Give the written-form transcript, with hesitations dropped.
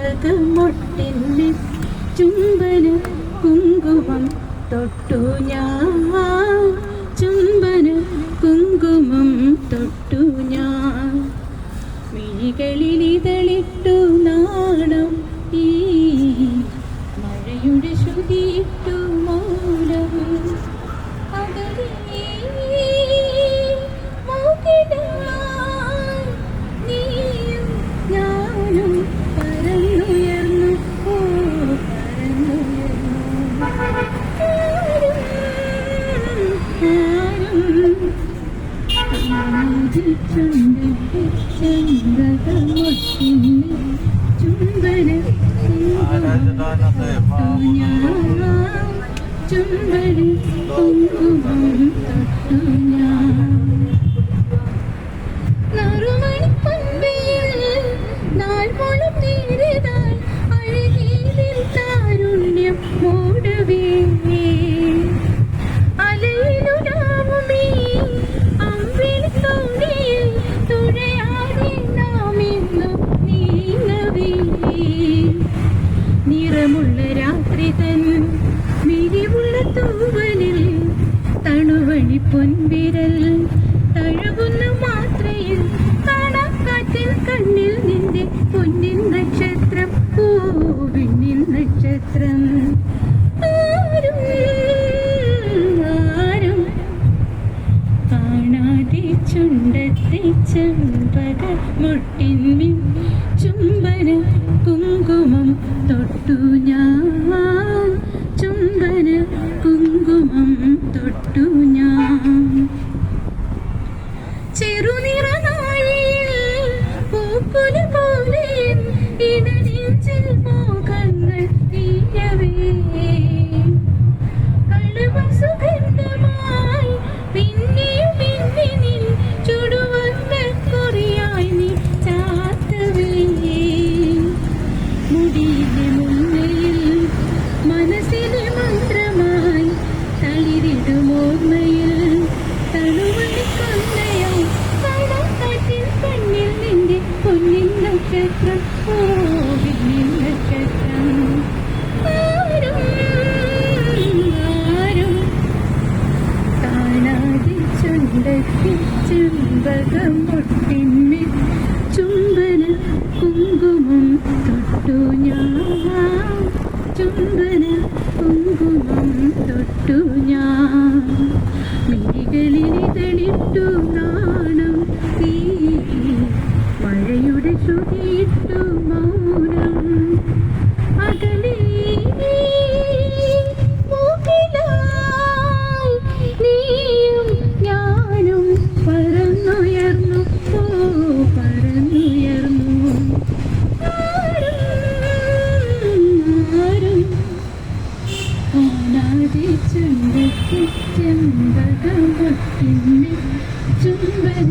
ചെമ്പകമൊട്ടിന്മേൽ ചുംബന കുങ്കുമം തൊട്ടു ഞാൻ, ചുംബന കുങ്കുമം തൊട്ടു ഞാൻ. മിഴികളിലിതളിട്ടു നാണം ഈ മഴയുടെ ശ്രുതിയിട്ടു മൗനം. അകലേ മൗകിടമായി നീയും ഞാനും പറന്നുയർന്നു, ഓ പറന്നുയർന്നു. ചെമ്പകമൊട്ടിന്മേൽ ചുംബന ചുംബന കുങ്കുമം തൊട്ടു ഞാൻ. നറുമണിപ്പൊൻവെയിൽ നാൾപോളം തീരതാൽ അഴകിയതിൽ താരുണ്യം മൂടവേ. അലയിലുലാവുമീ അമ്പിളിത്തോണിയിൽ തുഴയാതെ നാം ഇന്നു നീങ്ങവേ. നിറമുള്ള രാത്രി തൻ മിഴിവുള്ള തൂവലിൽ തണുവണി പൊൻവിരൽ തഴുകുന്ന മാത്രയിൽ കാണാക്കാറ്റിൽ കണ്ണിൽ നിന്റെ പൊന്നിൻ നക്ഷത്രം, ഓ വിണ്ണിൻ നക്ഷത്രം. ആരും ആരും കാണാതെ ചുണ്ടത്തെ ചെമ്പകമൊട്ടിന്മേൽ ചുംബന കുങ്കുമം തൊട്ടു ഞാൻ, ചുംബന കുങ്കുമം തൊട്ടു ഞാൻ. ചെറുനിറനാഴിയിൽ പൂക്കുല പോലെയും ഇടനെഞ്ചിൽ മോഹങ്ങൾ തീരവേ. കളുവ സുഗന്ധമായി പിന്നെയും പിന്നിൽ ചുടുവന്ന കൊറിയായി നീ ചാത്തവേ. മുടിയിലെ മുല്ലയിൽ മനസ്സിലെ മന്ത്രമായി തളിരിടുമോർമ്മയിൽ തണുവണി കൊന്നയായി കാണാക്കാറ്റിൽ കണ്ണിൽ നിന്റെ പൊന്നിൻ നക്ഷത്രം, ഓ വിണ്ണിൻ നക്ഷത്രം. ആരും ആരും കാണാതെ ചുണ്ടത്തി ചെമ്പകമൊട്ടിന്മേൽ ചുംബന കുങ്കുമം തൊട്ടു ഞാൻ, ചുംബന കുങ്കുമം തൊട്ടു ഞാൻ. മിഴികളിലിതളിട്ടു നാണം ഈ മഴയുടെ ശ്രുതിയിട്ടു മൗനം. അകലേ മൂകിലായി നീയും ഞാനും പറന്നുയർന്നു, ഓ പറന്നുയർന്നു. ആരും കാണാതെ ചുണ്ടത്തി ചെമ്പകമൊട്ടിന്മേൽ ചുംബന